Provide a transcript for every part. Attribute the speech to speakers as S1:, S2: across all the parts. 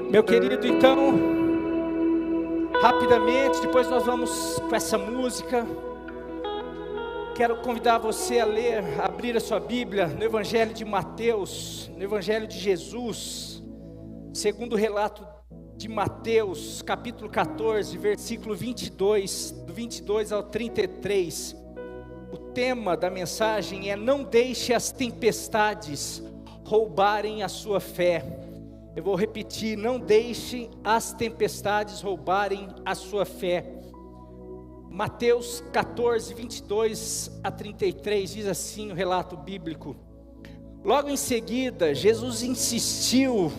S1: Meu querido, então, rapidamente, depois nós vamos com essa música. Quero convidar você a ler, a abrir a sua Bíblia no Evangelho de Mateus, no Evangelho de Jesus, segundo o relato de Mateus, capítulo 14, versículo 22, do 22 ao 33. O tema da mensagem é: não deixe as tempestades roubarem a sua fé. Eu vou repetir: não deixe as tempestades roubarem a sua fé. Mateus 14, 22 a 33, diz assim o relato bíblico: logo em seguida, Jesus insistiu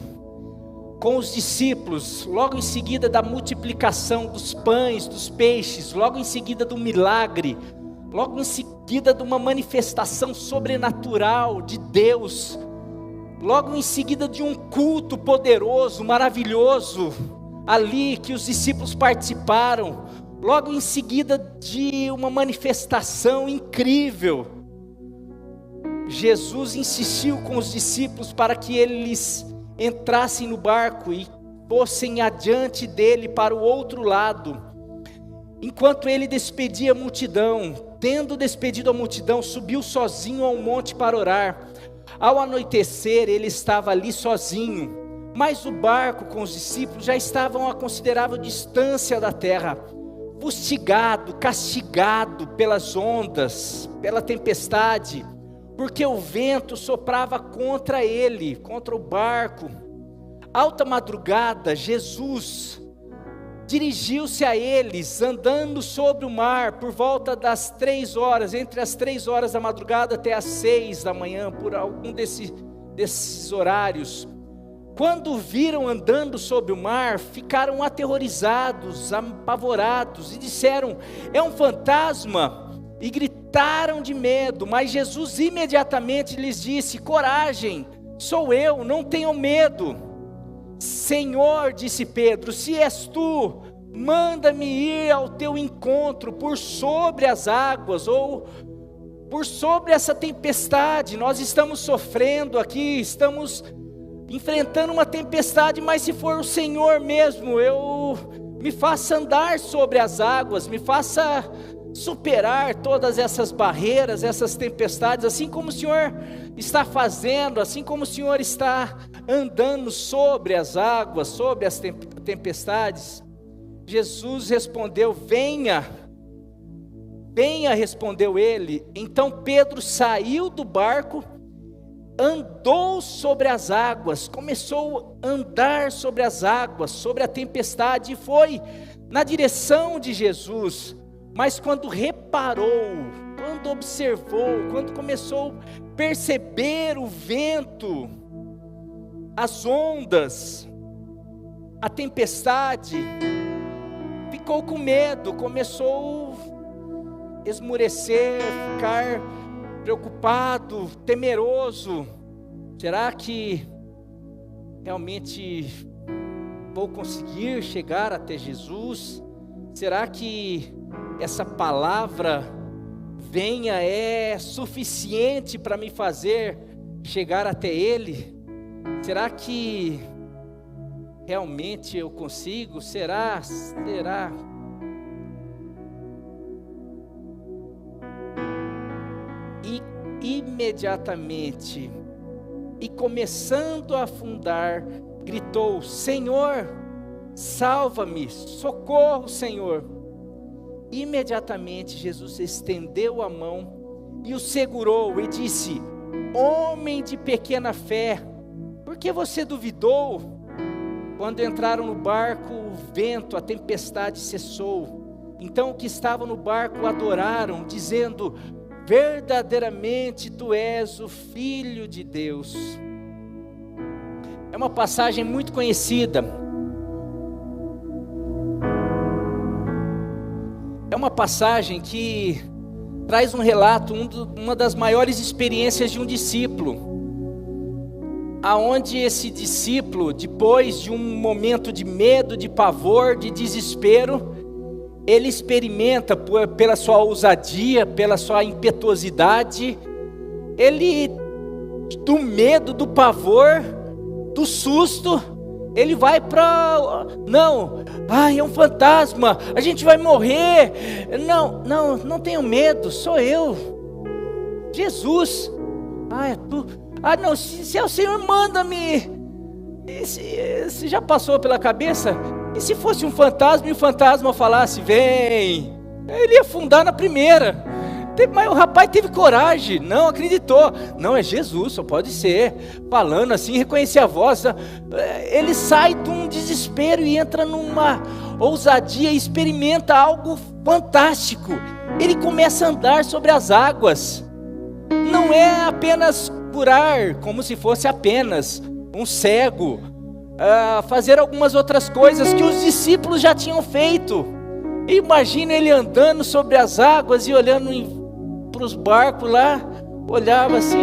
S1: com os discípulos, logo em seguida da multiplicação dos pães, dos peixes, logo em seguida do milagre, logo em seguida de uma manifestação sobrenatural de Deus, logo em seguida de um culto poderoso, maravilhoso, ali que os discípulos participaram, logo em seguida de uma manifestação incrível, Jesus insistiu com os discípulos para que eles entrassem no barco e fossem adiante dele para o outro lado, enquanto ele despedia a multidão. Tendo despedido a multidão, subiu sozinho ao monte para orar. Ao anoitecer, ele estava ali sozinho, mas o barco com os discípulos já estavam a considerável distância da terra, fustigado, castigado pelas ondas, pela tempestade, porque o vento soprava contra ele, contra o barco. Alta madrugada, Jesus dirigiu-se a eles, andando sobre o mar, por volta das 3 horas, entre as 3 horas da madrugada até as 6 da manhã, por algum desses horários. Quando o viram andando sobre o mar, ficaram aterrorizados, apavorados, e disseram: é um fantasma, e gritaram de medo. Mas Jesus imediatamente lhes disse: coragem, sou eu, não tenham medo. Senhor, disse Pedro, se és tu, manda-me ir ao teu encontro por sobre as águas, ou por sobre essa tempestade. Nós estamos sofrendo aqui, estamos enfrentando uma tempestade, mas se for o Senhor mesmo, me faça andar sobre as águas, me faça superar todas essas barreiras, essas tempestades, assim como o Senhor está fazendo, assim como o Senhor está andando sobre as águas, sobre as tempestades. Jesus respondeu: venha, respondeu ele. Então Pedro saiu do barco, andou sobre as águas, começou a andar sobre as águas, sobre a tempestade, e foi na direção de Jesus. Mas quando reparou, quando observou, quando começou a perceber o vento, as ondas, a tempestade, ficou com medo, começou a esmurecer, ficar preocupado, temeroso. Será que realmente vou conseguir chegar até Jesus? Será que essa palavra venha é suficiente para me fazer chegar até Ele? Será que realmente eu consigo? Será? E imediatamente, e começando a afundar, gritou: Senhor, salva-me, socorro, Senhor. Imediatamente Jesus estendeu a mão e o segurou e disse: homem de pequena fé, por que você duvidou? Quando entraram no barco, o vento, a tempestade cessou. Então os que estavam no barco o adoraram, dizendo: verdadeiramente tu és o Filho de Deus. É uma passagem muito conhecida. É uma passagem que traz um relato, uma das maiores experiências de um discípulo, aonde esse discípulo, depois de um momento de medo, de pavor, de desespero, ele experimenta pela sua ousadia, pela sua impetuosidade, ele, do medo, do pavor, do susto, ele vai para, é um fantasma, a gente vai morrer, não tenho medo, sou eu, Jesus, é tu, se é o Senhor, manda-me. Se já passou pela cabeça, e se fosse um fantasma e o fantasma falasse, vem, ele ia afundar na primeira. Mas o rapaz teve coragem, não acreditou, não, é Jesus, só pode ser, falando assim, reconhecer a voz, ele sai de um desespero e entra numa ousadia, experimenta algo fantástico, ele começa a andar sobre as águas, não é apenas curar, como se fosse apenas um cego, fazer algumas outras coisas que os discípulos já tinham feito. Imagina ele andando sobre as águas e olhando para os barcos lá, olhava assim,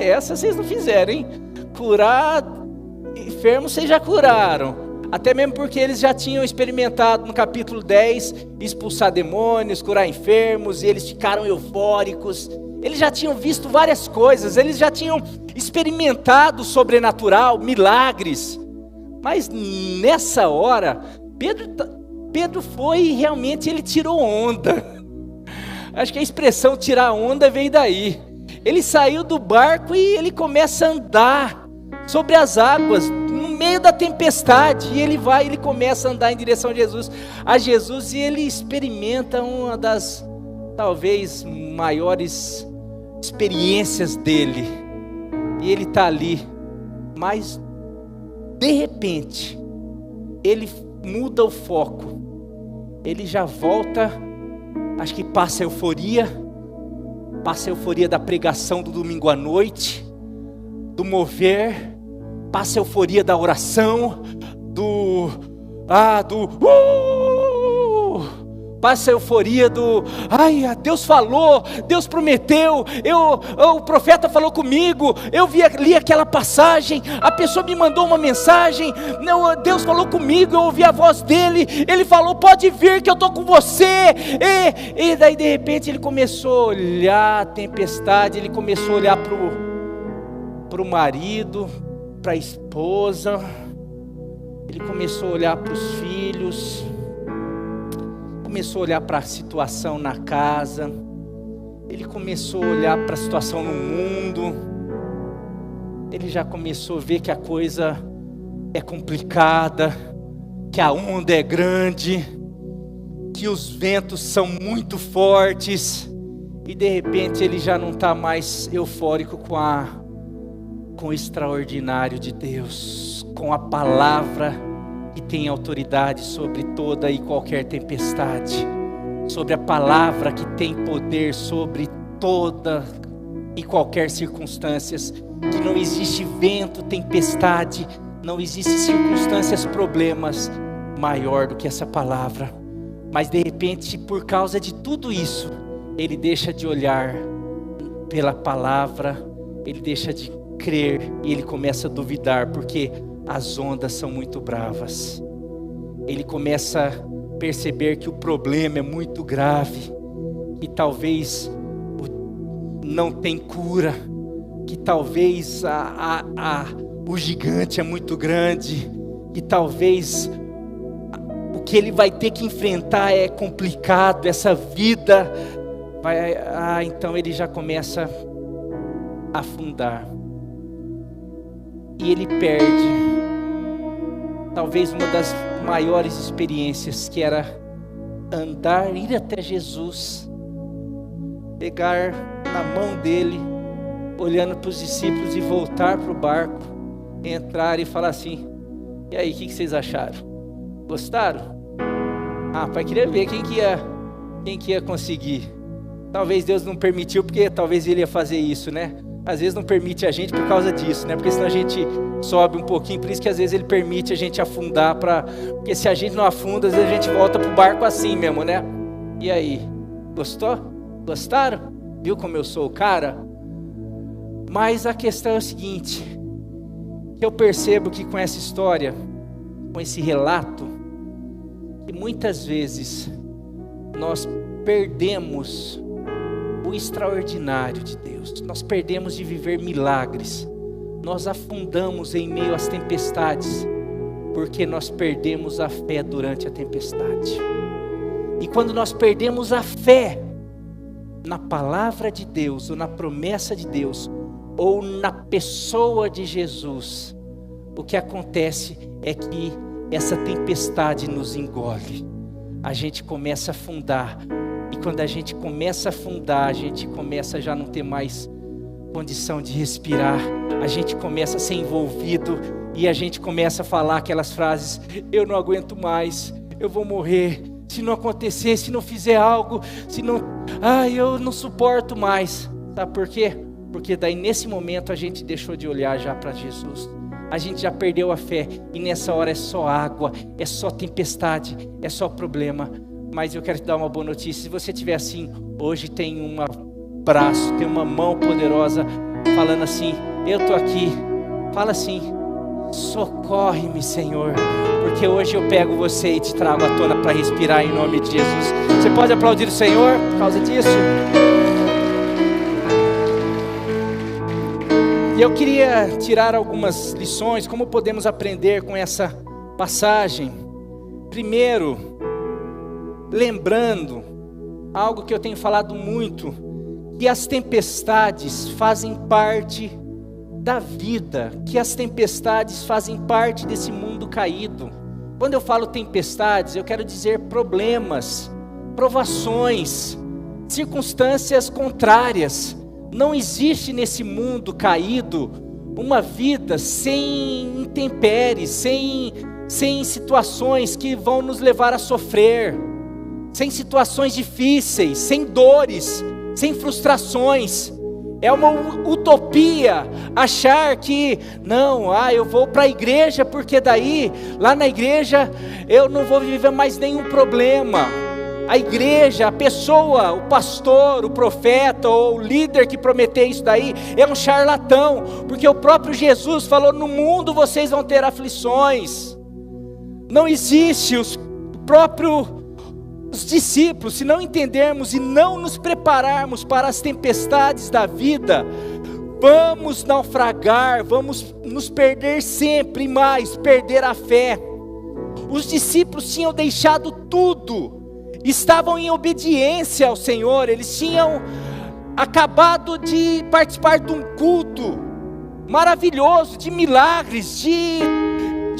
S1: essa vocês não fizeram, hein? Curar enfermos vocês já curaram, até mesmo porque eles já tinham experimentado no capítulo 10, expulsar demônios, curar enfermos, e eles ficaram eufóricos, eles já tinham visto várias coisas, eles já tinham experimentado o sobrenatural, milagres, mas nessa hora, Pedro foi e realmente ele tirou onda. Acho que a expressão tirar onda veio daí. Ele saiu do barco e ele começa a andar sobre as águas, no meio da tempestade, e ele começa a andar em direção a Jesus, e ele experimenta uma das, talvez, maiores experiências dele, e ele está ali, mas, de repente, ele muda o foco, ele já volta, acho que passa a euforia da pregação do domingo à noite, do mover, passa a euforia da oração, passa a euforia Deus falou, Deus prometeu, o profeta falou comigo, eu li aquela passagem, a pessoa me mandou uma mensagem, Deus falou comigo, eu ouvi a voz dele, ele falou, pode vir que eu estou com você, e daí de repente ele começou a olhar a tempestade, ele começou a olhar para o marido, para a esposa, ele começou a olhar para os filhos, começou a olhar para a situação na casa, ele começou a olhar para a situação no mundo, ele já começou a ver que a coisa é complicada, que a onda é grande, que os ventos são muito fortes, e de repente ele já não está mais eufórico com o extraordinário de Deus, com a palavra que tem autoridade sobre toda e qualquer tempestade, sobre a palavra que tem poder sobre toda e qualquer circunstância, que não existe vento, tempestade, não existe circunstâncias, problemas maior do que essa palavra. Mas de repente, por causa de tudo isso, ele deixa de olhar pela palavra, ele deixa de crer e ele começa a duvidar, porque as ondas são muito bravas. Ele começa a perceber que o problema é muito grave, que talvez não tem cura, que talvez o gigante é muito grande, que talvez o que ele vai ter que enfrentar é complicado, essa vida então ele já começa a afundar, e ele perde talvez uma das maiores experiências, que era ir até Jesus, pegar na mão dele, olhando para os discípulos, e voltar para o barco, entrar e falar assim: e aí, o que vocês acharam? Gostaram? Pai, queria ver quem que ia conseguir. Talvez Deus não permitiu, porque talvez ele ia fazer isso, né? Às vezes não permite a gente por causa disso, né? Porque senão a gente sobe um pouquinho, por isso que às vezes ele permite a gente afundar, porque se a gente não afunda, às vezes a gente volta pro barco assim mesmo, né? E aí, gostou? Gostaram? Viu como eu sou o cara? Mas a questão é o seguinte, que eu percebo que com essa história, com esse relato, que E muitas vezes nós perdemos o extraordinário de Deus. Nós perdemos de viver milagres. Nós afundamos em meio às tempestades, porque nós perdemos a fé durante a tempestade. E quando nós perdemos a fé na palavra de Deus, ou na promessa de Deus, ou na pessoa de Jesus, o que acontece é que essa tempestade nos engole. A gente começa a afundar. E quando a gente começa a afundar, a gente começa a já não ter mais condição de respirar. A gente começa a ser envolvido e a gente começa a falar aquelas frases: eu não aguento mais, eu vou morrer, se não acontecer, se não fizer algo, se não, eu não suporto mais. Sabe por quê? Porque daí nesse momento a gente deixou de olhar já para Jesus. A gente já perdeu a fé e nessa hora é só água, é só tempestade, é só problema. Mas eu quero te dar uma boa notícia: se você estiver assim, hoje tem um braço, tem uma mão poderosa falando assim: eu estou aqui. Fala assim: socorre-me, Senhor, porque hoje eu pego você e te trago à tona para respirar em nome de Jesus. Você pode aplaudir o Senhor por causa disso? E eu queria tirar algumas lições, como podemos aprender com essa passagem. Primeiro, lembrando algo que eu tenho falado muito, que as tempestades fazem parte da vida, que as tempestades fazem parte desse mundo caído. Quando eu falo tempestades, eu quero dizer problemas, provações, circunstâncias contrárias. Não existe nesse mundo caído uma vida sem intempéries, sem situações que vão nos levar a sofrer, sem situações difíceis, sem dores, sem frustrações. É uma utopia achar que, não, eu vou para a igreja porque daí, lá na igreja, eu não vou viver mais nenhum problema. A igreja, a pessoa, o pastor, o profeta ou o líder que prometeu isso daí é um charlatão, porque o próprio Jesus falou: no mundo vocês vão ter aflições. Não existe. Os discípulos, se não entendermos e não nos prepararmos para as tempestades da vida, vamos naufragar, vamos nos perder sempre mais, perder a fé. Os discípulos tinham deixado tudo, estavam em obediência ao Senhor. Eles tinham acabado de participar de um culto maravilhoso, de milagres, de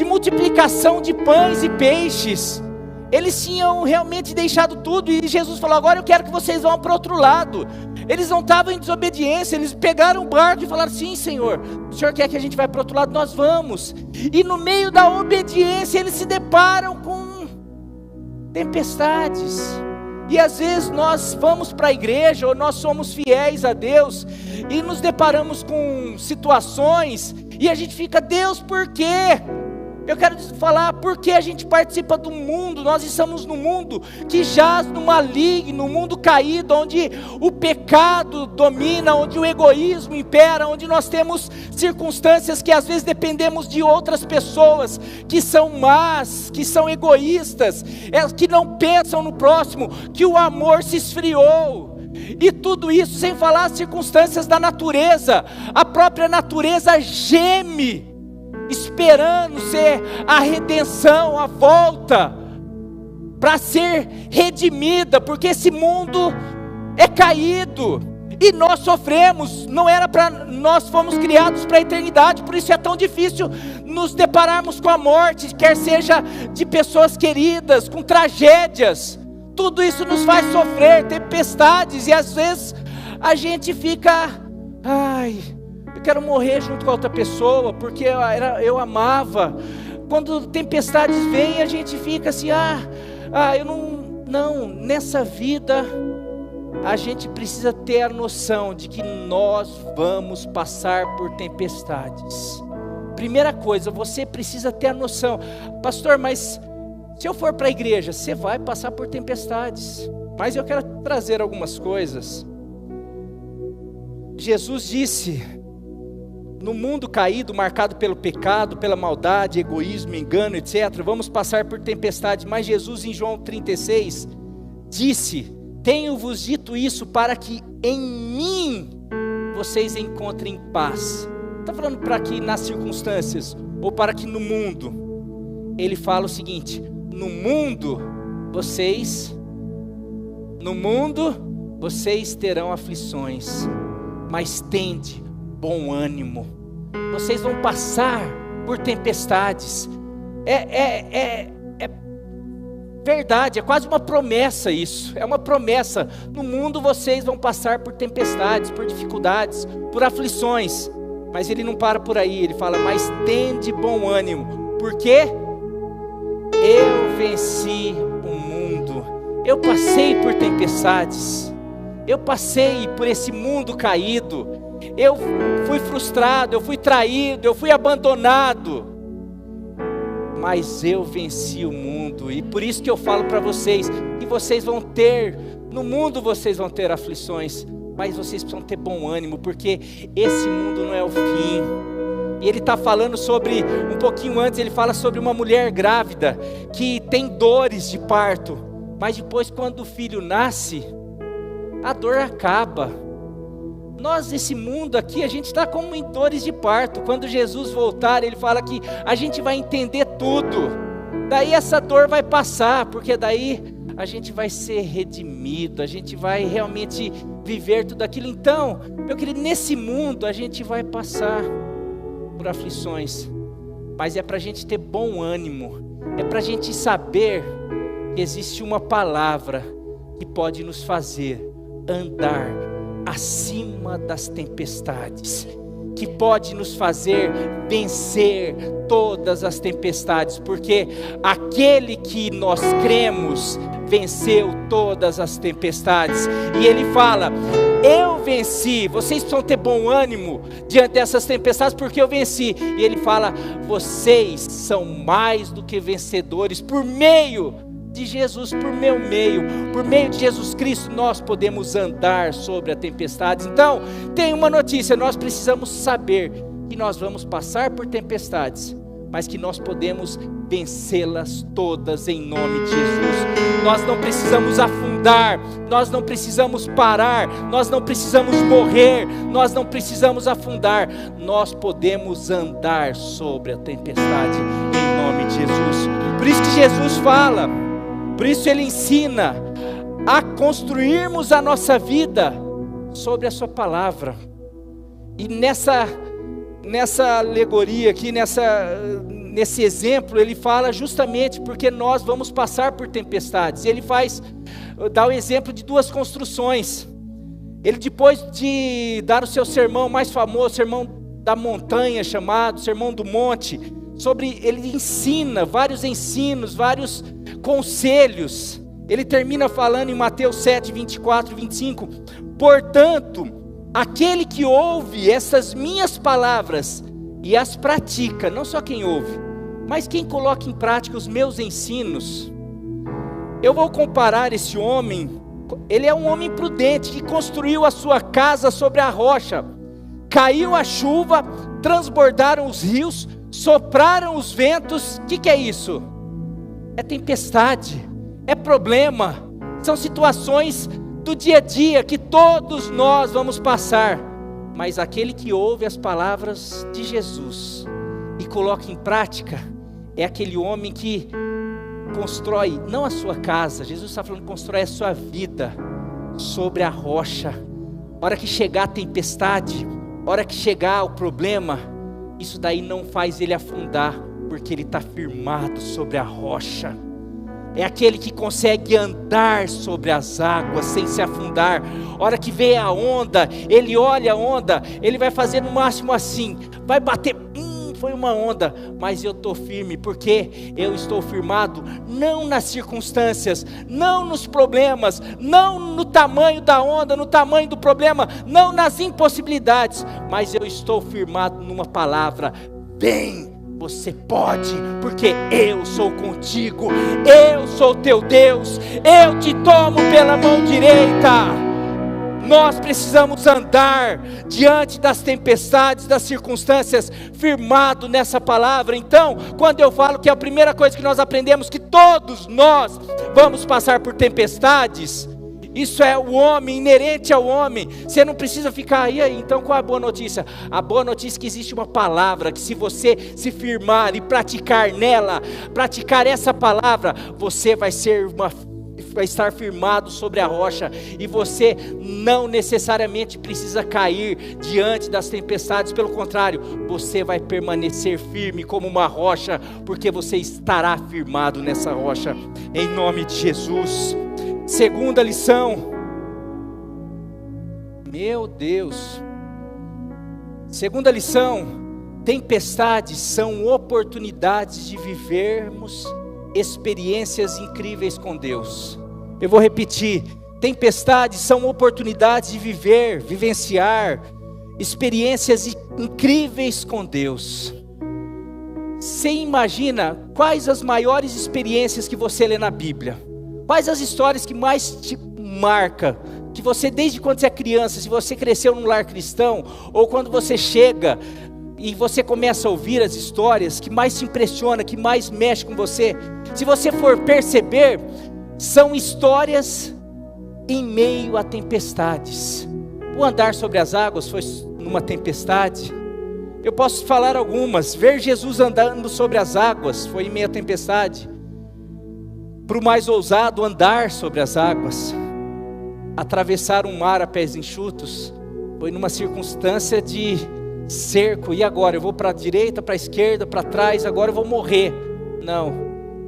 S1: multiplicação de pães e peixes. Eles tinham realmente deixado tudo e Jesus falou: agora eu quero que vocês vão para o outro lado. Eles não estavam em desobediência, eles pegaram o barco e falaram: sim, Senhor, o Senhor quer que a gente vá para o outro lado, nós vamos. E no meio da obediência eles se deparam com tempestades. E às vezes nós vamos para a igreja, ou nós somos fiéis a Deus, e nos deparamos com situações, e a gente fica: Deus, por quê? Eu quero falar porque a gente participa do mundo. Nós estamos no mundo que jaz no maligno, no mundo caído, onde o pecado domina, onde o egoísmo impera, onde nós temos circunstâncias que às vezes dependemos de outras pessoas que são más, que são egoístas, que não pensam no próximo, que o amor se esfriou. E tudo isso sem falar as circunstâncias da natureza. A própria natureza geme, esperando ser a redenção, a volta, para ser redimida, porque esse mundo é caído, e nós sofremos. Não era para nós, fomos criados para a eternidade, por isso é tão difícil nos depararmos com a morte, quer seja de pessoas queridas, com tragédias. Tudo isso nos faz sofrer, tempestades, e às vezes a gente fica: eu quero morrer junto com a outra pessoa, porque eu amava. Quando tempestades vêm, a gente fica assim: eu não, nessa vida, a gente precisa ter a noção de que nós vamos passar por tempestades. Primeira coisa, você precisa ter a noção: pastor, mas se eu for para a igreja, você vai passar por tempestades. Mas eu quero trazer algumas coisas. Jesus disse no mundo caído, marcado pelo pecado, pela maldade, egoísmo, engano, etc., vamos passar por tempestades, mas Jesus em João 36 disse: tenho-vos dito isso para que em mim vocês encontrem paz. Não está falando para que nas circunstâncias, ou para que no mundo. Ele fala o seguinte: no mundo vocês terão aflições, mas tende bom ânimo. Vocês vão passar por tempestades. É verdade, é quase uma promessa isso. É uma promessa. No mundo vocês vão passar por tempestades, por dificuldades, por aflições. Mas ele não para por aí, ele fala: mas tende bom ânimo, porque eu venci o mundo. Eu passei por tempestades, eu passei por esse mundo caído, eu fui frustrado, eu fui traído, eu fui abandonado, mas eu venci o mundo. E por isso que eu falo para vocês, que vocês vão ter, no mundo vocês vão ter aflições, mas vocês precisam ter bom ânimo, porque esse mundo não é o fim. E ele está falando sobre, um pouquinho antes, ele fala sobre uma mulher grávida, que tem dores de parto, mas depois quando o filho nasce, a dor acaba. Nós, esse mundo aqui, a gente está como em dores de parto. Quando Jesus voltar, ele fala que a gente vai entender tudo, daí essa dor vai passar, porque daí a gente vai ser redimido, a gente vai realmente viver tudo aquilo. Então, meu querido, nesse mundo a gente vai passar por aflições, mas é para a gente ter bom ânimo, é para a gente saber que existe uma palavra que pode nos fazer andar acima das tempestades, que pode nos fazer vencer todas as tempestades, porque aquele que nós cremos venceu todas as tempestades. E ele fala: eu venci. Vocês precisam ter bom ânimo diante dessas tempestades, porque eu venci. E ele fala: vocês são mais do que vencedores por meio de Jesus, por meio de Jesus Cristo, nós podemos andar sobre a tempestade. Então, tem uma notícia: nós precisamos saber que nós vamos passar por tempestades, mas que nós podemos vencê-las todas em nome de Jesus. Nós não precisamos afundar, nós não precisamos parar, nós não precisamos morrer, nós não precisamos afundar, nós podemos andar sobre a tempestade em nome de Jesus. Por isso que Jesus fala, por isso ele ensina a construirmos a nossa vida sobre a sua palavra. E nessa alegoria aqui, nesse exemplo, ele fala justamente porque nós vamos passar por tempestades. Ele dá o exemplo de duas construções. Ele, depois de dar o seu sermão mais famoso, o sermão da montanha, chamado Sermão do Monte, ele ensina vários ensinos, vários conselhos. Ele termina falando em Mateus 7, 24 e 25: portanto, aquele que ouve essas minhas palavras e as pratica, não só quem ouve, mas quem coloca em prática os meus ensinos, eu vou comparar esse homem. Ele é um homem prudente que construiu a sua casa sobre a rocha. Caiu a chuva, transbordaram os rios, sopraram os ventos. O que é isso? É tempestade, é problema, são situações do dia a dia que todos nós vamos passar. Mas aquele que ouve as palavras de Jesus e coloca em prática, é aquele homem que constrói, não a sua casa, Jesus está falando que constrói a sua vida sobre a rocha. A hora que chegar a tempestade, a hora que chegar o problema, isso daí não faz ele afundar, porque ele está firmado sobre a rocha. É aquele que consegue andar sobre as águas sem se afundar. A hora que vem a onda, ele olha a onda, ele vai fazer no máximo assim, vai bater, foi uma onda, mas eu estou firme, porque eu estou firmado não nas circunstâncias, não nos problemas, não no tamanho da onda, no tamanho do problema, não nas impossibilidades, mas eu estou firmado numa palavra: vem, você pode, porque eu sou contigo, eu sou teu Deus, eu te tomo pela mão direita. Nós precisamos andar diante das tempestades, das circunstâncias, firmado nessa palavra. Então, quando eu falo que a primeira coisa que nós aprendemos, que todos nós vamos passar por tempestades, isso é o homem, inerente ao homem. Você não precisa ficar aí, então qual é a boa notícia? A boa notícia é que existe uma palavra, que se você se firmar e praticar nela, praticar essa palavra, você vai estar firmado sobre a rocha, e você não necessariamente precisa cair diante das tempestades. Pelo contrário, você vai permanecer firme como uma rocha, porque você estará firmado nessa rocha, em nome de Jesus. Segunda lição, meu Deus, segunda lição: tempestades são oportunidades de vivermos experiências incríveis com Deus. Eu vou repetir: tempestades são oportunidades de vivenciar experiências incríveis com Deus. Você imagina quais as maiores experiências que você lê na Bíblia? Quais as histórias que mais te marcam? Que você, desde quando você é criança, se você cresceu num lar cristão, ou quando você chega e você começa a ouvir as histórias que mais te impressiona, que mais mexe com você, se você for perceber, são histórias em meio a tempestades. O andar sobre as águas foi numa tempestade. Eu posso falar algumas. Ver Jesus andando sobre as águas foi em meio a tempestade. Para o mais ousado, andar sobre as águas, atravessar um mar a pés enxutos, foi numa circunstância de cerco. E agora? Eu vou para a direita, para a esquerda, para trás, agora eu vou morrer. Não,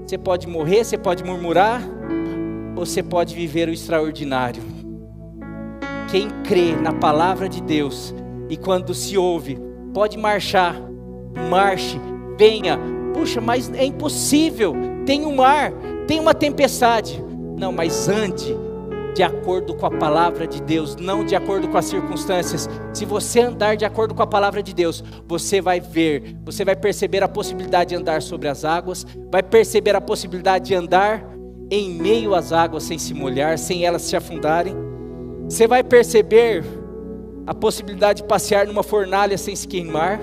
S1: você pode morrer, você pode murmurar, ou você pode viver o extraordinário. Quem crê na palavra de Deus, e quando se ouve, pode marchar, marche, venha. Puxa, mas é impossível, tem um mar, tem uma tempestade. Não, mas ande de acordo com a palavra de Deus, não de acordo com as circunstâncias. Se você andar de acordo com a palavra de Deus, você vai ver, você vai perceber a possibilidade de andar sobre as águas, vai perceber a possibilidade de andar em meio às águas sem se molhar, sem elas se afundarem. Você vai perceber a possibilidade de passear numa fornalha sem se queimar.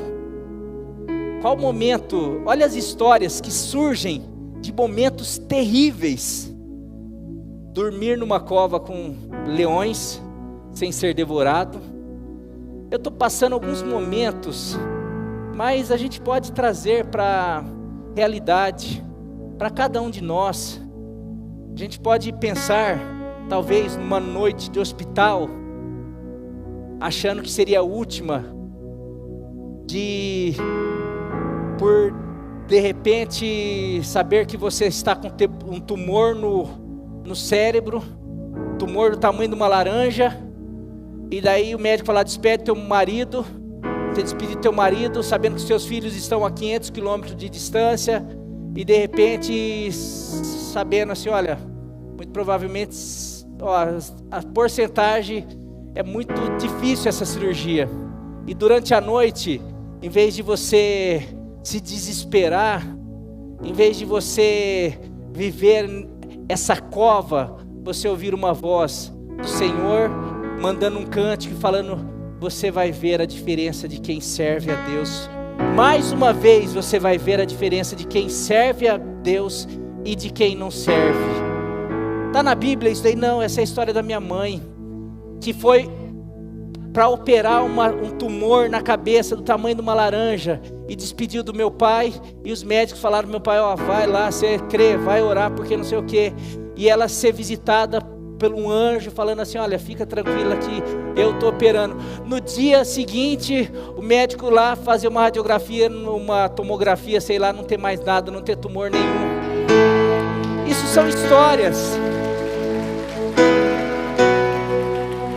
S1: Qual momento? Olha as histórias que surgem de momentos terríveis. Dormir numa cova com leões sem ser devorado. Eu estou passando alguns momentos, mas a gente pode trazer para a realidade, para cada um de nós. A gente pode pensar, talvez numa noite de hospital, achando que seria a última, por de repente saber que você está com um tumor no cérebro, tumor do tamanho de uma laranja, e daí o médico fala: despede teu marido. Você despede teu marido, sabendo que seus filhos estão a 500 quilômetros de distância, e de repente sabendo assim: olha, muito provavelmente a porcentagem é muito difícil essa cirurgia. E durante a noite, em vez de você se desesperar, em vez de você viver essa cova, você ouvir uma voz do Senhor mandando um cântico, falando: você vai ver a diferença de quem serve a Deus. Mais uma vez você vai ver a diferença de quem serve a Deus e de quem não serve. Está na Bíblia isso daí? Não, essa é a história da minha mãe, que foi para operar um tumor na cabeça do tamanho de uma laranja, e despediu do meu pai, e os médicos falaram: meu pai, vai lá, você crê, vai orar, porque não sei o que. E ela ser visitada por um anjo, falando assim: olha, fica tranquila que eu estou operando. No dia seguinte, o médico lá fazer uma radiografia, uma tomografia, sei lá, não ter mais nada, não ter tumor nenhum. Isso são histórias.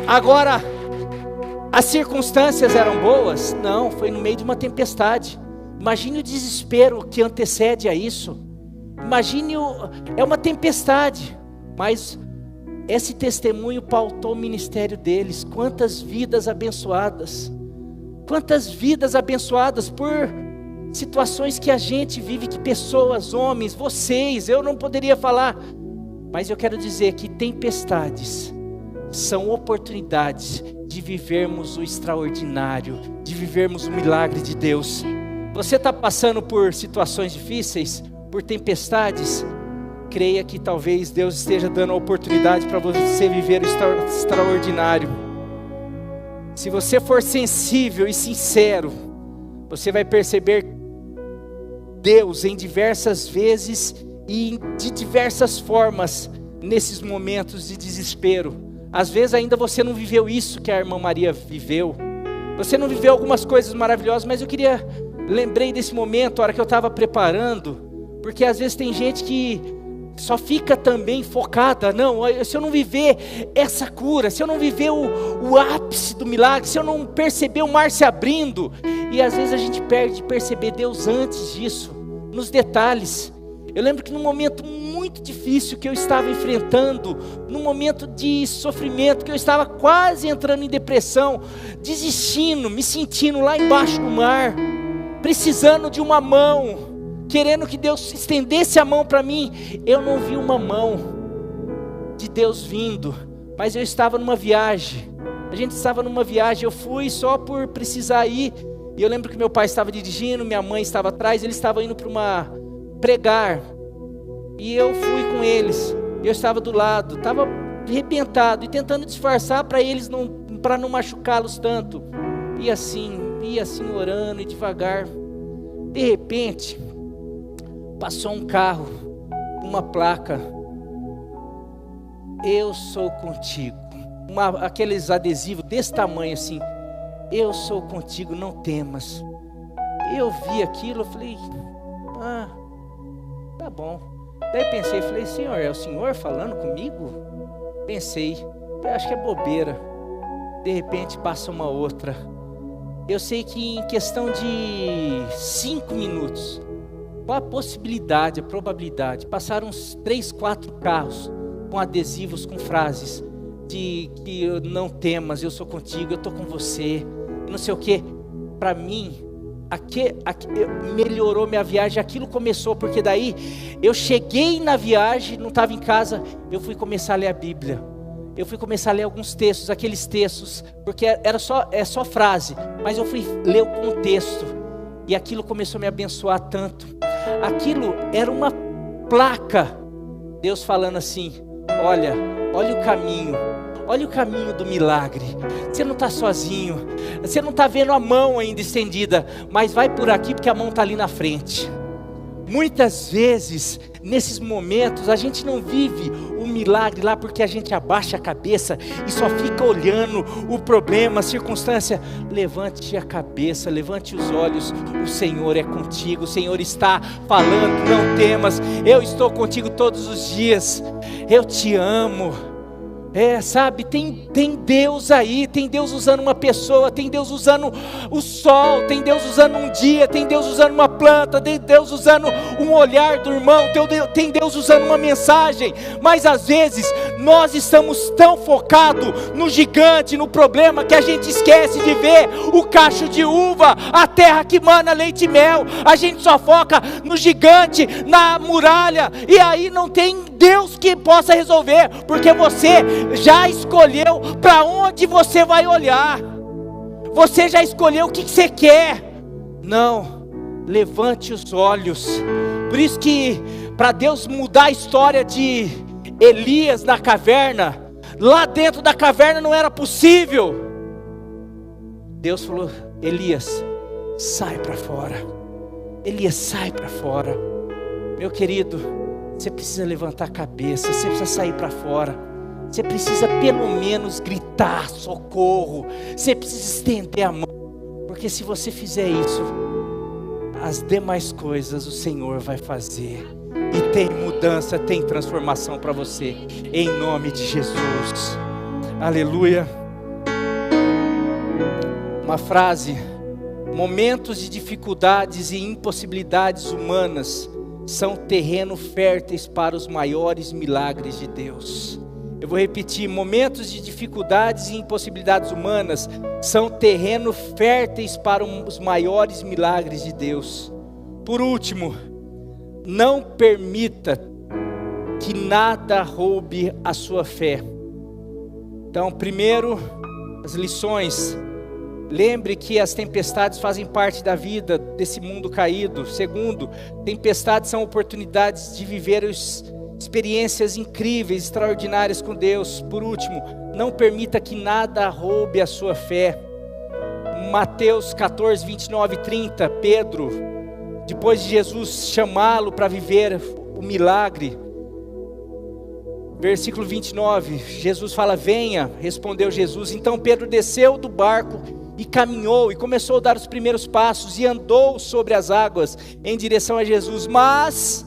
S1: Agora, as circunstâncias eram boas? Não, foi no meio de uma tempestade. Imagine o desespero que antecede a isso. Imagine, é uma tempestade, mas esse testemunho pautou o ministério deles. Quantas vidas abençoadas por situações que a gente vive, que pessoas, homens, vocês, eu não poderia falar, mas eu quero dizer que tempestades são oportunidades de vivermos o extraordinário, de vivermos o milagre de Deus. Você está passando por situações difíceis, por tempestades? Creia que talvez Deus esteja dando a oportunidade para você viver o extraordinário. Se você for sensível e sincero, você vai perceber Deus em diversas vezes e de diversas formas nesses momentos de desespero. Às vezes ainda você não viveu isso que a irmã Maria viveu. Você não viveu algumas coisas maravilhosas, mas lembrei desse momento, a hora que eu estava preparando, porque às vezes tem gente que só fica também focada, não, se eu não viver essa cura, se eu não viver o ápice do milagre, se eu não perceber o mar se abrindo, e às vezes a gente perde de perceber Deus antes disso, nos detalhes. Eu lembro que num momento muito difícil que eu estava enfrentando, num momento de sofrimento, que eu estava quase entrando em depressão, desistindo, me sentindo lá embaixo do mar, precisando de uma mão, querendo que Deus estendesse a mão para mim. Eu não vi uma mão de Deus vindo, mas eu estava numa viagem, a gente estava numa viagem, eu fui só por precisar ir, e eu lembro que meu pai estava dirigindo, minha mãe estava atrás, eles estavam indo para pregar, e eu fui com eles, eu estava do lado, estava arrebentado, e tentando disfarçar para não machucá-los tanto, e assim orando e devagar. De repente passou um carro, uma placa, eu sou contigo, aqueles adesivos desse tamanho assim, eu sou contigo, não temas. Eu vi aquilo, eu falei, tá bom. Daí pensei, falei, Senhor, é o Senhor falando comigo? Pensei, acho que é bobeira. De repente passa uma outra. Eu sei que em questão de 5 minutos, qual a possibilidade, a probabilidade? Passaram uns 3, 4 carros com adesivos, com frases de que não temas, eu sou contigo, eu estou com você, não sei o que. Para mim, melhorou minha viagem. Aquilo começou, porque daí eu cheguei na viagem, não estava em casa, eu fui começar a ler a Bíblia. Eu fui começar a ler alguns textos, aqueles textos, porque é só frase, mas eu fui ler o contexto, e aquilo começou a me abençoar tanto. Aquilo era uma placa, Deus falando assim, olha o caminho do milagre, você não está sozinho, você não está vendo a mão ainda estendida, mas vai por aqui porque a mão está ali na frente. Muitas vezes, nesses momentos, a gente não vive o milagre lá porque a gente abaixa a cabeça e só fica olhando o problema, a circunstância. Levante a cabeça, levante os olhos, o Senhor é contigo, o Senhor está falando, não temas, eu estou contigo todos os dias, eu te amo. Sabe, tem Deus aí, tem Deus usando uma pessoa, tem Deus usando o sol, tem Deus usando um dia, tem Deus usando uma planta, tem Deus usando um olhar do irmão, tem Deus usando uma mensagem, mas às vezes nós estamos tão focados no gigante, no problema, que a gente esquece de ver o cacho de uva, a terra que mana leite e mel. A gente só foca no gigante, na muralha, e aí não tem Deus que possa resolver, porque você já escolheu para onde você vai olhar, você já escolheu o que você quer. Não, levante os olhos. Por isso que para Deus mudar a história de Elias na caverna, lá dentro da caverna não era possível. Deus falou, Elias, sai para fora. Elias, sai para fora. Meu querido, você precisa levantar a cabeça, você precisa sair para fora. Você precisa pelo menos gritar socorro, você precisa estender a mão, porque se você fizer isso, as demais coisas o Senhor vai fazer, e tem mudança, tem transformação para você, em nome de Jesus, aleluia. Uma frase: momentos de dificuldades e impossibilidades humanas são terreno férteis para os maiores milagres de Deus. Eu vou repetir, momentos de dificuldades e impossibilidades humanas são terreno férteis para os maiores milagres de Deus. Por último, não permita que nada roube a sua fé. Então, primeiro, as lições. Lembre que as tempestades fazem parte da vida desse mundo caído. Segundo, tempestades são oportunidades de viver experiências incríveis, extraordinárias com Deus. Por último, não permita que nada roube a sua fé. Mateus 14, 29 e 30, Pedro, depois de Jesus chamá-lo para viver o milagre, versículo 29, Jesus fala: venha, respondeu Jesus. Então Pedro desceu do barco e caminhou, e começou a dar os primeiros passos, e andou sobre as águas, em direção a Jesus. Mas,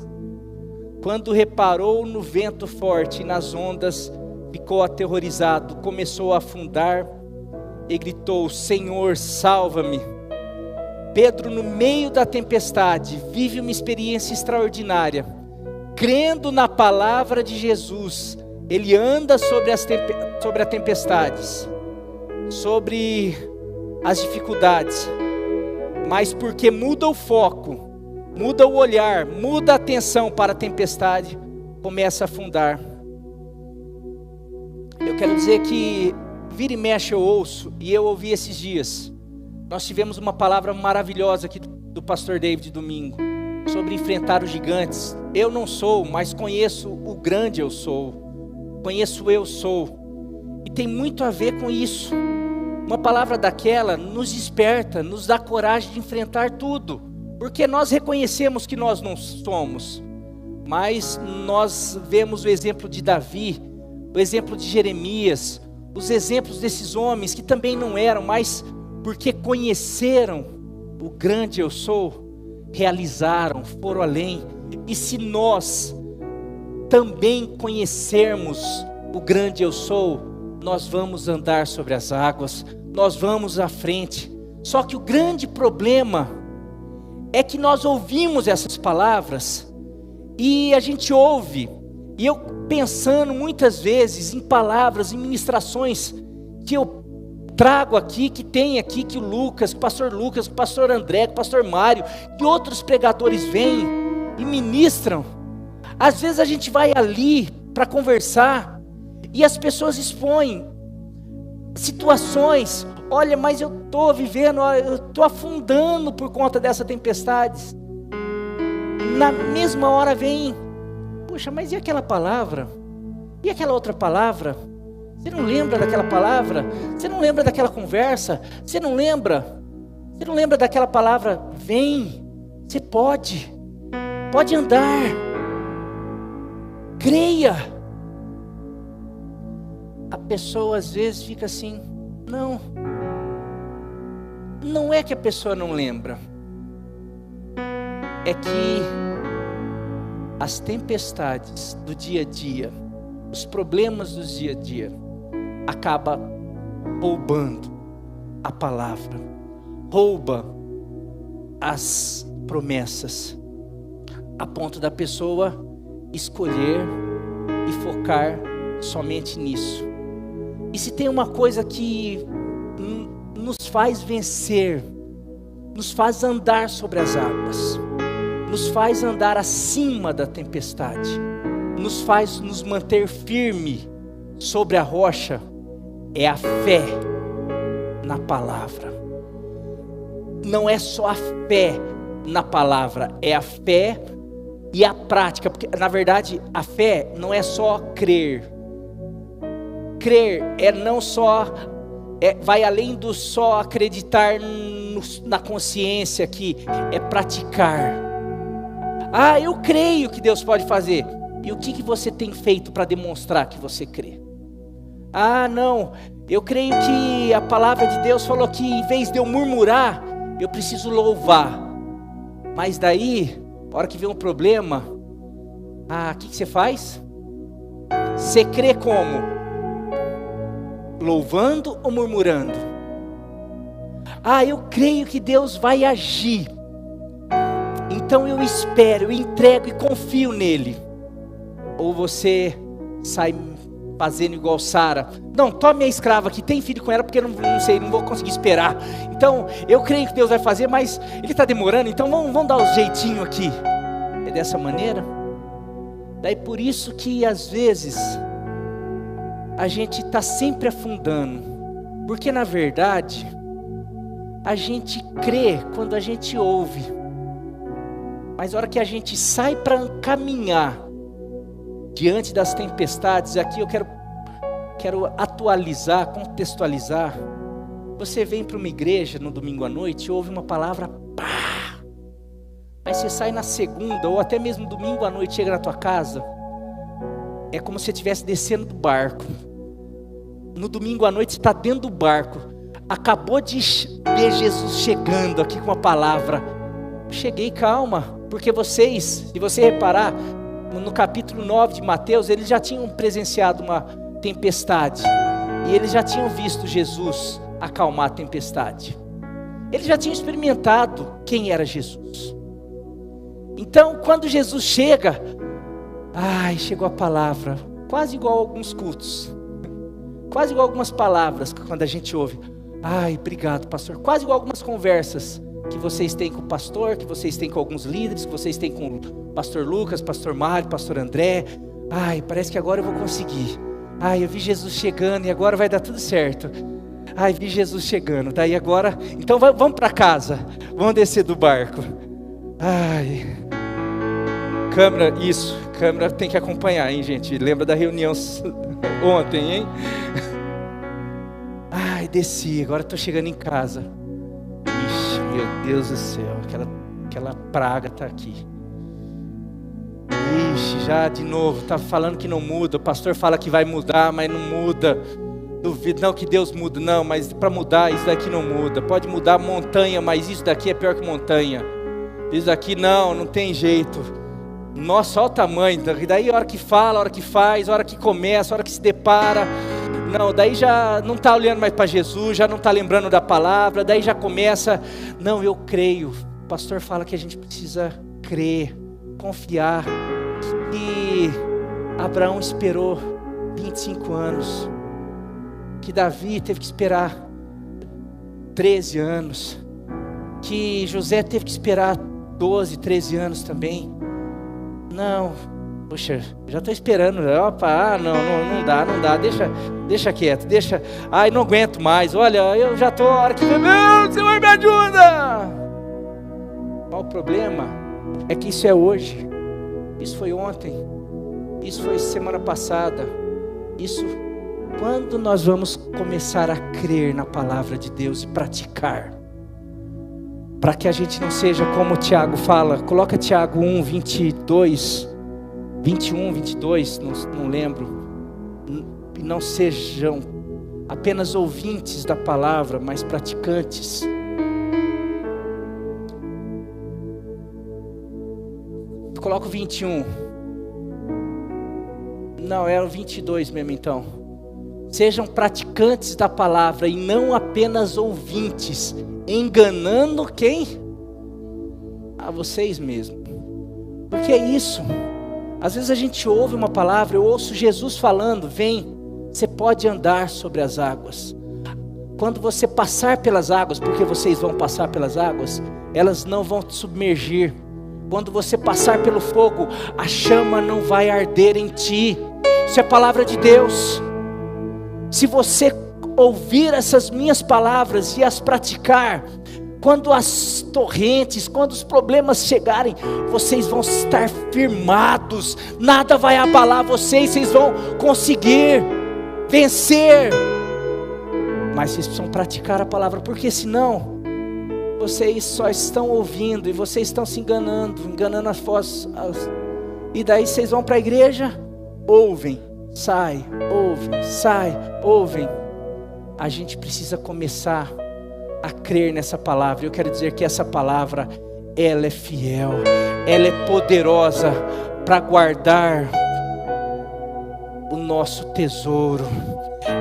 S1: quando reparou no vento forte e nas ondas, ficou aterrorizado, começou a afundar, e gritou: Senhor, salva-me. Pedro, no meio da tempestade, vive uma experiência extraordinária. Crendo na palavra de Jesus, ele anda sobre as tempestades, sobre as dificuldades, mas porque muda o foco, muda o olhar, muda a atenção para a tempestade, começa a afundar. Eu quero dizer que vira e mexe eu ouço, e eu ouvi esses dias. Nós tivemos uma palavra maravilhosa aqui do pastor David domingo, sobre enfrentar os gigantes. Eu não sou, mas conheço o grande eu sou. Conheço o eu sou. E tem muito a ver com isso. Uma palavra daquela nos desperta, nos dá coragem de enfrentar tudo. Porque nós reconhecemos que nós não somos. Mas nós vemos o exemplo de Davi, o exemplo de Jeremias, os exemplos desses homens que também não eram, mas porque conheceram o grande eu sou, realizaram, foram além. E se nós também conhecermos o grande eu sou, nós vamos andar sobre as águas, nós vamos à frente. Só que o grande problema é que nós ouvimos essas palavras, e a gente ouve, e eu pensando muitas vezes em palavras, em ministrações que eu trago aqui, que tem aqui, que o Lucas, que o pastor Lucas, que o pastor André, que o pastor Mário, que outros pregadores vêm e ministram. Às vezes a gente vai ali para conversar, e as pessoas expõem situações. Olha, mas eu estou vivendo, eu estou afundando por conta dessa tempestade. Na mesma hora vem: puxa, mas e aquela palavra? E aquela outra palavra? Você não lembra daquela palavra? Você não lembra daquela conversa? Você não lembra? Você não lembra daquela palavra? Vem, você pode andar, creia. A pessoa às vezes fica assim: não é que a pessoa não lembra, é que as tempestades do dia a dia, os problemas do dia a dia, acaba roubando a palavra, rouba as promessas, a ponto da pessoa escolher e focar somente nisso. E se tem uma coisa que nos faz vencer, nos faz andar sobre as águas, nos faz andar acima da tempestade, nos faz nos manter firme sobre a rocha, é a fé na palavra. Não é só a fé na palavra, é a fé e a prática, porque na verdade a fé não é só crer. Crer é não só, vai além do só acreditar na consciência, que é praticar. Ah, eu creio que Deus pode fazer. E o que você tem feito para demonstrar que você crê? Ah, não, eu creio que a palavra de Deus falou que em vez de eu murmurar, eu preciso louvar. Mas daí, na hora que vem um problema, o que você faz? Você crê como? Louvando ou murmurando? Eu creio que Deus vai agir, então eu espero, eu entrego e confio nele. Ou você sai fazendo igual Sara: não, tome a escrava aqui, tem filho com ela, porque eu não sei, não vou conseguir esperar. Então eu creio que Deus vai fazer, mas ele está demorando, então vamos dar um jeitinho aqui. É dessa maneira. Daí por isso que às vezes a gente está sempre afundando, porque na verdade, a gente crê quando a gente ouve, mas a hora que a gente sai para caminhar diante das tempestades, aqui eu quero atualizar, contextualizar. Você vem para uma igreja no domingo à noite e ouve uma palavra, pá! Mas você sai na segunda, ou até mesmo domingo à noite, chega na tua casa, é como se você estivesse descendo do barco. No domingo à noite você está dentro do barco, acabou de ver Jesus chegando aqui com uma palavra. Cheguei, calma, porque vocês, se você reparar, no capítulo 9 de Mateus, eles já tinham presenciado uma tempestade, e eles já tinham visto Jesus acalmar a tempestade. Eles já tinham experimentado quem era Jesus. Então, quando Jesus chega, chegou a palavra, quase igual a alguns cultos, quase igual a algumas palavras quando a gente ouve. Obrigado, pastor. Quase igual a algumas conversas que vocês têm com o pastor, que vocês têm com alguns líderes, que vocês têm com o pastor Lucas, pastor Mário, pastor André. Parece que agora eu vou conseguir. Eu vi Jesus chegando e agora vai dar tudo certo. Vi Jesus chegando, daí agora, então vamos para casa, vamos descer do barco. Câmera tem que acompanhar, hein, gente? Lembra da reunião ontem, hein? Desci, agora estou chegando em casa. Ixi, meu Deus do céu, aquela praga está aqui. Ixi, já de novo, tá falando que não muda, o pastor fala que vai mudar, mas não muda. Duvido, não que Deus muda, não, mas para mudar isso daqui não muda. Pode mudar montanha, mas isso daqui é pior que montanha. Isso daqui não tem jeito. Nossa, olha o tamanho, daí a hora que fala, a hora que faz, a hora que começa, a hora que se depara, não, daí já não está olhando mais para Jesus, já não está lembrando da palavra, daí já começa, não, eu creio. O pastor fala que a gente precisa crer, confiar, que Abraão esperou 25 anos, que Davi teve que esperar 13 anos, que José teve que esperar 12, 13 anos também. Não, poxa, já estou esperando. Opa, não dá, deixa quieto, deixa. Não aguento mais. Olha, eu já estou, a hora que meu Senhor me ajuda. Qual o problema? É que isso é hoje, isso foi ontem, isso foi semana passada. Isso, quando nós vamos começar a crer na palavra de Deus e praticar, para que a gente não seja como o Tiago fala, coloca Tiago 1, 22, 21, 22, não lembro, e não sejam apenas ouvintes da palavra, mas praticantes. Coloca o 21, não, era o 22 mesmo então. Sejam praticantes da palavra e não apenas ouvintes, enganando quem? A vocês mesmos. Porque é isso. Às vezes a gente ouve uma palavra, eu ouço Jesus falando, vem, você pode andar sobre as águas. Quando você passar pelas águas, porque vocês vão passar pelas águas, elas não vão te submergir. Quando você passar pelo fogo, a chama não vai arder em ti. Isso é a palavra de Deus. Se você ouvir essas minhas palavras e as praticar, quando as torrentes, quando os problemas chegarem, vocês vão estar firmados, nada vai abalar vocês, vocês vão conseguir vencer. Mas vocês precisam praticar a palavra, porque senão vocês só estão ouvindo e vocês estão se enganando as vozes. E daí vocês vão para a igreja, ouvem, sai, ouvem. A gente precisa começar a crer nessa palavra. Eu quero dizer que essa palavra, ela é fiel, ela é poderosa para guardar o nosso tesouro.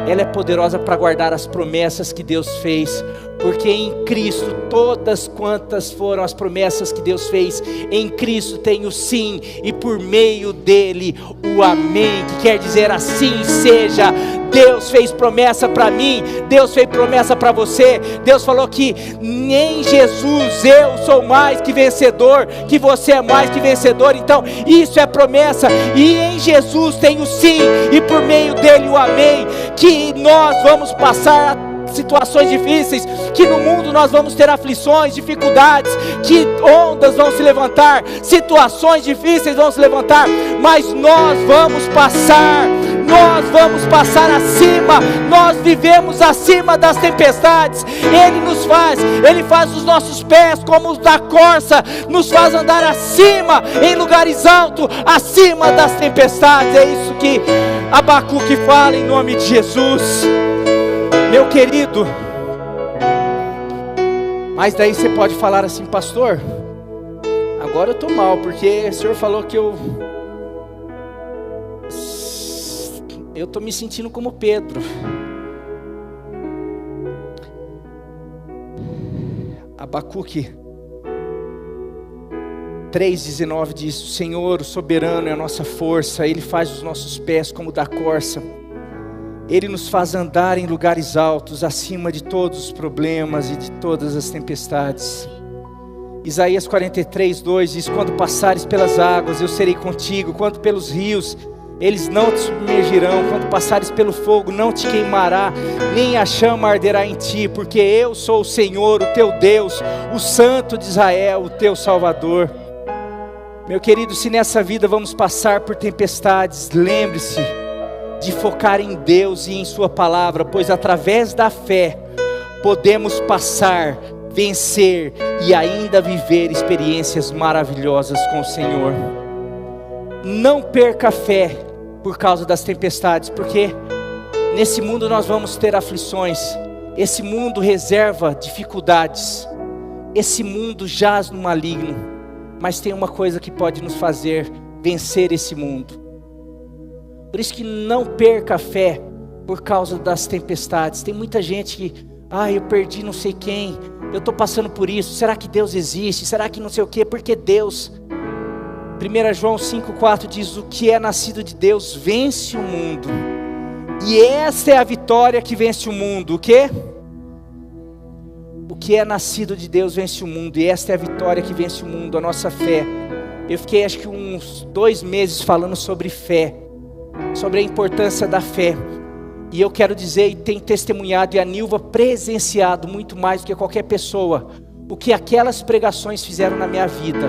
S1: Ela é poderosa para guardar as promessas que Deus fez, porque em Cristo todas quantas foram as promessas que Deus fez, em Cristo tem o sim, e por meio dele o amém, que quer dizer assim seja. Deus fez promessa para mim, Deus fez promessa para você. Deus falou que em Jesus eu sou mais que vencedor, que você é mais que vencedor. Então isso é promessa, e em Jesus tem o sim, e por meio dele o amém, que nós vamos passar situações difíceis, que no mundo nós vamos ter aflições, dificuldades, que ondas vão se levantar, situações difíceis vão se levantar, mas nós vamos passar acima, nós vivemos acima das tempestades. Ele faz os nossos pés como os da corça, nos faz andar acima, em lugares altos, acima das tempestades. É isso que Abacuque fala em nome de Jesus. Meu querido, mas daí você pode falar assim: pastor, agora eu estou mal, porque o senhor falou que eu estou me sentindo como Pedro. Abacuque 3,19 diz: o Senhor, o soberano, é a nossa força, Ele faz os nossos pés como da corça, Ele nos faz andar em lugares altos, acima de todos os problemas e de todas as tempestades. Isaías 43:2 diz: quando passares pelas águas, eu serei contigo, quando pelos rios, eles não te submergirão, quando passares pelo fogo, não te queimará, nem a chama arderá em ti, porque eu sou o Senhor, o teu Deus, o Santo de Israel, o teu Salvador. Meu querido, se nessa vida vamos passar por tempestades, lembre-se de focar em Deus e em sua palavra, pois através da fé podemos passar, vencer e ainda viver experiências maravilhosas com o Senhor. Não perca a fé por causa das tempestades, porque nesse mundo nós vamos ter aflições, esse mundo reserva dificuldades, esse mundo jaz no maligno, mas tem uma coisa que pode nos fazer vencer esse mundo. Por isso que não perca a fé por causa das tempestades. Tem muita gente que, eu perdi não sei quem, eu estou passando por isso, será que Deus existe? Será que não sei o quê? Porque Deus, 1 João 5,4 diz: o que é nascido de Deus vence o mundo, e essa é a vitória que vence o mundo. O quê? O que é nascido de Deus vence o mundo, e esta é a vitória que vence o mundo, a nossa fé. Eu fiquei acho que uns 2 meses falando sobre fé, sobre a importância da fé, e eu quero dizer, e tenho testemunhado, e a Nilva presenciado muito mais do que qualquer pessoa, o que aquelas pregações fizeram na minha vida.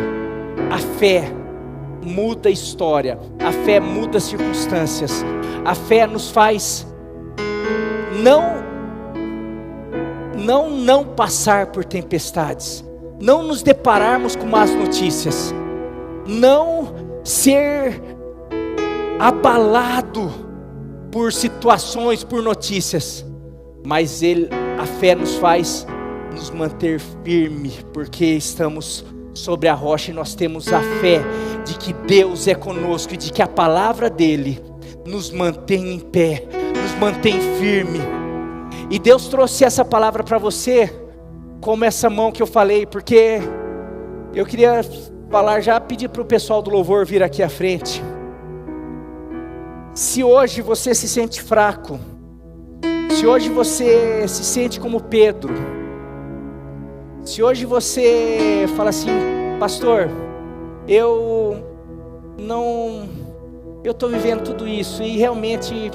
S1: A fé muda a história, a fé muda as circunstâncias, a fé nos faz não passar por tempestades, não nos depararmos com más notícias, não ser abalado por situações, por notícias, mas a fé nos faz nos manter firme, porque estamos sobre a rocha e nós temos a fé de que Deus é conosco e de que a palavra dele nos mantém em pé, nos mantém firme. E Deus trouxe essa palavra para você, como essa mão que eu falei, porque eu queria falar, já pedir para o pessoal do louvor vir aqui à frente. Se hoje você se sente fraco, se hoje você se sente como Pedro, se hoje você fala assim: pastor, eu estou vivendo tudo isso e realmente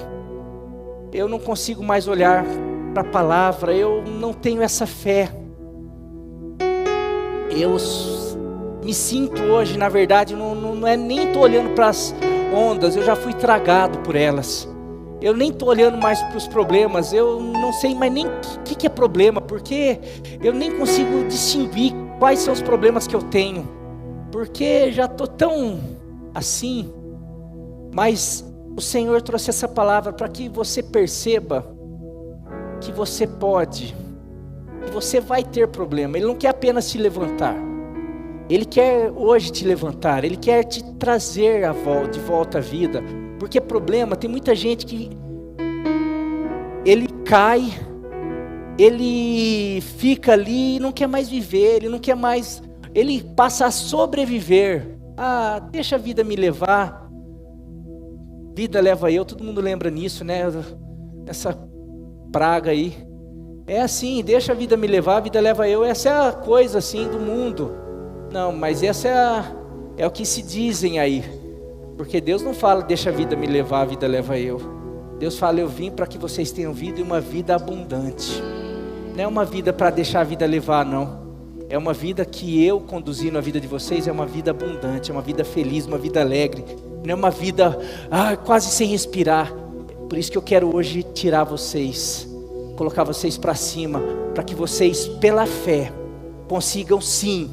S1: eu não consigo mais olhar para a palavra, eu não tenho essa fé, eu me sinto hoje, na verdade, não é nem estou olhando para as ondas, eu já fui tragado por elas, eu nem estou olhando mais para os problemas, eu não sei mais nem o que é problema, porque eu nem consigo distinguir quais são os problemas que eu tenho, porque já estou tão assim. Mas o Senhor trouxe essa palavra para que você perceba que você pode, que você vai ter problema. Ele não quer apenas te levantar, Ele quer hoje te levantar, Ele quer te trazer de volta à vida. Porque problema, tem muita gente que ele cai, ele fica ali e não quer mais viver, ele não quer mais, ele passa a sobreviver. Deixa a vida me levar, vida leva eu, todo mundo lembra nisso, né? Essa praga aí. É assim, deixa a vida me levar, a vida leva eu. Essa é a coisa assim do mundo. Não, mas essa é o que se dizem aí. Porque Deus não fala, deixa a vida me levar, a vida leva eu. Deus fala, eu vim para que vocês tenham vida e uma vida abundante. Não é uma vida para deixar a vida levar, não. É uma vida que eu conduzindo a vida de vocês, é uma vida abundante, é uma vida feliz, uma vida alegre. Não é uma vida quase sem respirar. Por isso que eu quero hoje tirar vocês, colocar vocês para cima, para que vocês, pela fé, consigam sim,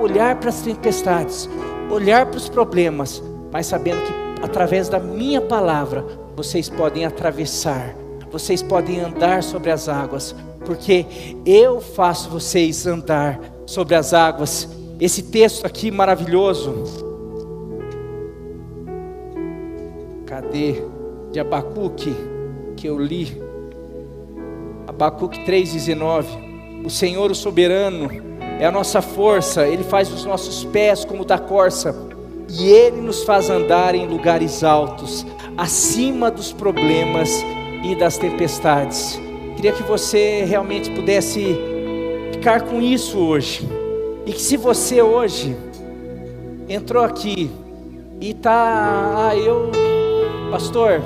S1: olhar para as tempestades, olhar para os problemas, mas sabendo que através da minha palavra, vocês podem atravessar, vocês podem andar sobre as águas, porque eu faço vocês andar sobre as águas. Esse texto aqui maravilhoso, cadê? De Abacuque, que eu li, Abacuque 3,19, o Senhor o soberano é a nossa força, Ele faz os nossos pés como da corça, e Ele nos faz andar em lugares altos, acima dos problemas e das tempestades. Queria que você realmente pudesse ficar com isso hoje, e que se você hoje entrou aqui e está, pastor,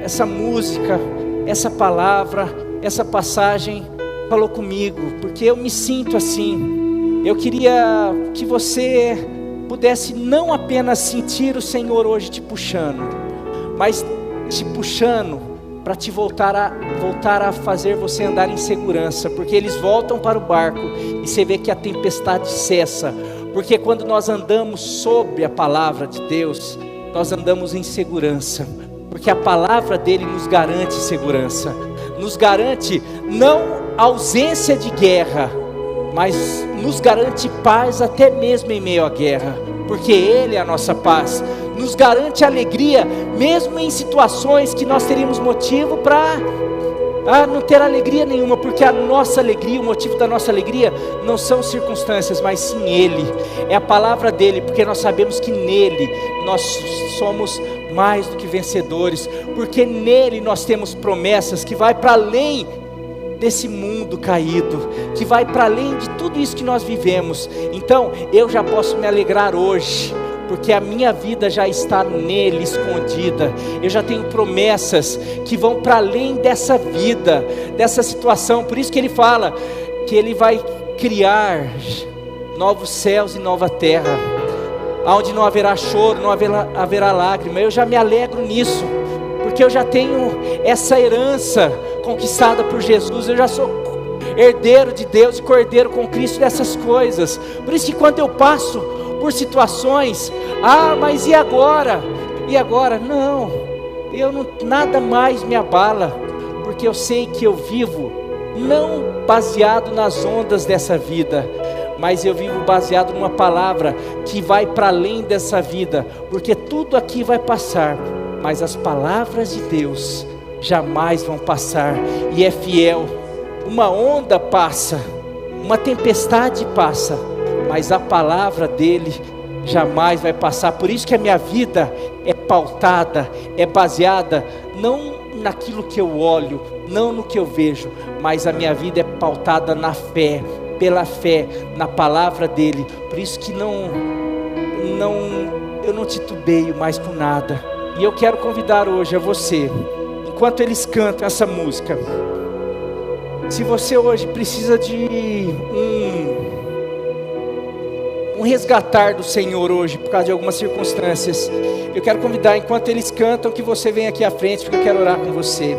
S1: essa música, essa palavra, essa passagem falou comigo, porque eu me sinto assim. Eu queria que você pudesse não apenas sentir o Senhor hoje te puxando, mas te puxando para te voltar a fazer você andar em segurança, porque eles voltam para o barco e você vê que a tempestade cessa, porque quando nós andamos sobre a palavra de Deus, nós andamos em segurança, porque a palavra dele nos garante segurança, nos garante não ausência de guerra, mas nos garante paz até mesmo em meio à guerra, porque Ele é a nossa paz, nos garante alegria, mesmo em situações que nós teríamos motivo para não ter alegria nenhuma, porque a nossa alegria, o motivo da nossa alegria não são circunstâncias, mas sim Ele, é a palavra dEle, porque nós sabemos que nele nós somos mais do que vencedores, porque nele nós temos promessas que vai para além desse mundo caído, que vai para além de tudo isso que nós vivemos. Então eu já posso me alegrar hoje, porque a minha vida já está nele escondida. Eu já tenho promessas que vão para além dessa vida, dessa situação. Por isso que ele fala que ele vai criar novos céus e nova terra, onde não haverá choro, não haverá lágrima. Eu já me alegro nisso, porque eu já tenho essa herança conquistada por Jesus. Eu já sou herdeiro de Deus e cordeiro com Cristo dessas coisas. Por isso que quando eu passo por situações, mas e agora? E agora? Não, nada mais me abala, porque eu sei que eu vivo não baseado nas ondas dessa vida, mas eu vivo baseado numa palavra que vai para além dessa vida, porque tudo aqui vai passar, mas as palavras de Deus jamais vão passar, e é fiel. Uma onda passa, uma tempestade passa, mas a palavra dele jamais vai passar. Por isso que a minha vida é pautada, é baseada não naquilo que eu olho, não no que eu vejo, mas a minha vida é pautada na fé, pela fé, na palavra dele. Por isso que eu não titubeio mais com nada. E eu quero convidar hoje a você, enquanto eles cantam essa música, se você hoje precisa de um resgatar do Senhor hoje, por causa de algumas circunstâncias, eu quero convidar, enquanto eles cantam, que você venha aqui à frente, porque eu quero orar com você.